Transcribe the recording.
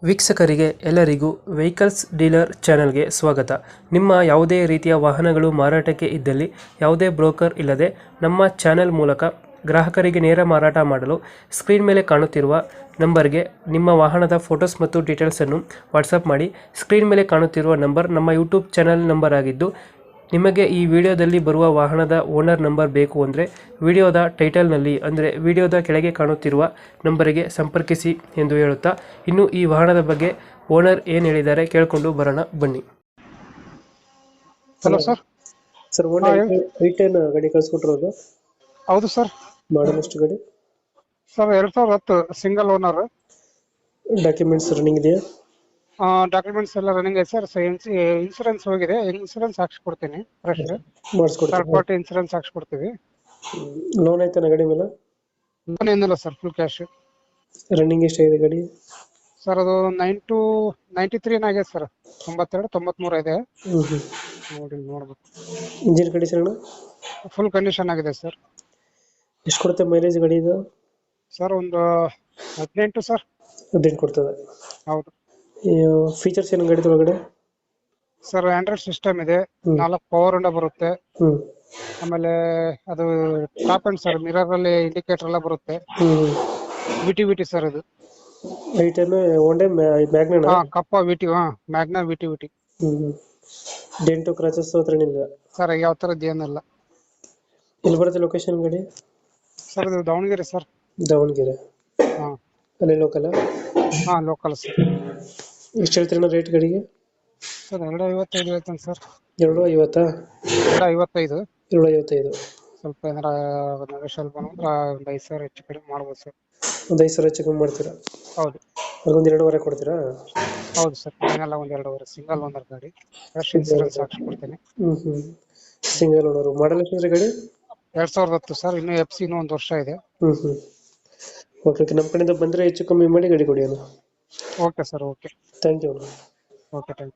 ವೀಕ್ಷಕರಿಗೆ ಎಲ್ಲರಿಗೂ vehicles dealer ಚಾನೆಲ್ಗೆ ಸ್ವಾಗತ. ನಿಮ್ಮ ಯಾವುದೇ ರೀತಿಯ ವಾಹನಗಳು ಮಾರಾಟಕ್ಕೆ ಇದ್ದಲ್ಲಿ ಯಾವುದೇ ಬ್ರೋಕರ್ ಇಲ್ಲದೆ ನಮ್ಮ ಚಾನೆಲ್ ಮೂಲಕ ಗ್ರಾಹಕರಿಗೆ ನೇರ ಮಾರಾಟ ಮಾಡಲು ಸ್ಕ್ರೀನ್ ಮೇಲೆ ಕಾಣುತ್ತಿರುವ ನಂಬರ್ಗೆ ನಿಮ್ಮ ವಾಹನದ ಫೋಟೋಸ್ ಮತ್ತು ಡೀಟೇಲ್ಸನ್ನು ವಾಟ್ಸಪ್ ಮಾಡಿ. ಸ್ಕ್ರೀನ್ ಮೇಲೆ ಕಾಣುತ್ತಿರುವ ನಂಬರ್ ನಮ್ಮ ಯೂಟ್ಯೂಬ್ ಚಾನೆಲ್ ನಂಬರ್ ಆಗಿದ್ದು, ನಿಮಗೆ ಈ ವಿಡಿಯೋದಲ್ಲಿ ಬರುವ ವಾಹನದ ಓನರ್ ನಂಬರ್ ಬೇಕು ಅಂದರೆ ವಿಡಿಯೋದ ಟೈಟಲ್ನಲ್ಲಿ ಅಂದರೆ ವಿಡಿಯೋದ ಕೆಳಗೆ ಕಾಣುತ್ತಿರುವ ನಂಬರಿಗೆ ಸಂಪರ್ಕಿಸಿ ಎಂದು ಹೇಳುತ್ತಾ, ಇನ್ನು ಈ ವಾಹನದ ಬಗ್ಗೆ ಓನರ್ ಏನು ಹೇಳಿದ್ದಾರೆ ಕೇಳಿಕೊಂಡು ಬರೋಣ ಬನ್ನಿ. Hello sir. Sir, owner i ten ಗಾಡಿ ಕಳಿಸ್ಕೊಟ್ಟಿರೋದು? ಹೌದು ಸರ್. ಮಾಡಲ್ ಎಷ್ಟು ಗಾಡಿ? Sir 2010 single owner. Documents running ಇದೆಯಾ? ಡಾಕ್ಯುಮೆಂಟ್ಸ್ ಎಲ್ಲ ರನ್ನಿಂಗ್ ಇದೆ ಸರ್. ಇನ್ಸೂರೆನ್ಸ್ ಹೋಗಿದೆ. ಇನ್ಸೂರೆನ್ಸ್ ಹಾಕ್ಸ್ಕೊಡ್ತೀನಿ ಫ್ರೆಶ್. ಮಾಡಿಸ್ಕೊಡ್ತೀವಿ. ಥರ್ಡ್ ಪಾರ್ಟಿ ಇನ್ಸೂರೆನ್ಸ್ ಹಾಕ್ಸ್ಕೊಡ್ತೀವಿ. ಲೋನ್ ಆಯ್ತಾನ ಗಾಡಿ ಮೇಲೆ? ಲೋನ್ ಏನಿಲ್ಲ ಸರ್, ಫುಲ್ ಕ್ಯಾಶ್. ರನ್ನಿಂಗ್ ಎಷ್ಟಾಗಿದೆ ಗಾಡಿ? ಸರ್ ಅದು 93 ಆಗಿದೆ ಸರ್. 92 93 ಇದೆ. ನೋಡ್ಬೇಕು. ಇಂಜಿನ್ ಕಂಡೀಷನ್ ಫುಲ್ ಕಂಡೀಷನ್ ಆಗಿದೆ ಸರ್. ಎಷ್ಟು ಕೊಡುತ್ತೆ ಮೈಲೇಜ್ ಗಾಡಿ ಇದು? ಸರ್ ಒಂದು 18 ಸರ್. 18 ಕೊಡ್ತದೆ. ಹೌದು. ಫೀಚರ್ಸ್ ಏನು ಗಾಡಿ ಒಳಗಡೆ? ಸರ್ ಆಂಡ್ರಾಯ್ಡ್ ಸಿಸ್ಟಮ್ ಇದೆ. 4 ಪವರ್ ವಿಂಡೋ ಬರುತ್ತೆ. ಆಮೇಲೆ ಅದು ಟಾಪ್ ಅಂಡ್ ಸರ್, ಮಿರರ್ ಅಲ್ಲಿ ಇಂಡಿಕೇಟರ್ ಎಲ್ಲ ಬರುತ್ತೆ. ವಿಟಿ ಸರ್ ಇದು. I ten one Magna? ಕಪ್ಪ VT. Magna VT. Dent scratches ಹತ್ರ ಇಲ್ಲ ಸರ್, ಯಾವ ತರದ್ದು ಏನಿಲ್ಲ. ಎಲ್ಲಿ ಬರುತ್ತೆ ಲೊಕೇಶನ್ ಗಾಡಿ? ಸರ್ ಇದು ದಾವಣಗೆರೆ ಸರ್. ದಾವಣಗೆರೆ. ಅಲ್ಲಿ ಲೋಕಲ್? Local sir. ಎಷ್ಟು ಹೇಳ್ತೀರಣ್ಣ ರೇಟ್ ಗಾಡಿಗೆ? ಸರ್ 255 ಹೇಳ್ತೇನೆ ಸರ್. 250? 255. 255. ಸ್ವಲ್ಪ ಏನಾರ ನೆಗೋಷಿಯಬಲ್ ಬಂದ್ರೆ ಒಂದು 5,000 ಹೆಚ್ಚು ಕಡಿಮೆ ಮಾಡ್ಬೋದು ಸರ್. ಒಂದು 5,000 ಹೆಚ್ಚು ಕಮ್ಮಿ ಮಾಡ್ತೀರಾ? ಹೌದು. ಅದೊಂದು 2.5 ಕೊಡ್ತೀರಾ? ಹೌದು ಸರ್. ಏನೆಲ್ಲ ಒಂದು 2.5 ಸಿಂಗಲ್ ಓನರ್ ಗಾಡಿ. ಫ್ರೆಶ್ ಇನ್ಸೂರೆನ್ಸ್ ಹಾಕ್ಸ್ಕೊಡ್ತೀನಿ. Single owner. ಮಾಡಲ್ ಎಷ್ಟಿದ್ರೆ ಗಾಡಿ? 2010 ಸರ್. ಇನ್ನು FC ಇನ್ನೂ 1 ವರ್ಷ ಇದೆ. ಓಕೆ. ನಮ್ಮ ಕಡೆಯಿಂದ ಬಂದರೆ ಹೆಚ್ಚು ಕಮ್ಮಿ ಮಾಡಿ ಗಾಡಿ ಕೊಡಿ ಅಣ್ಣ. Okay sir. Okay. Thank you. Okay, thank you.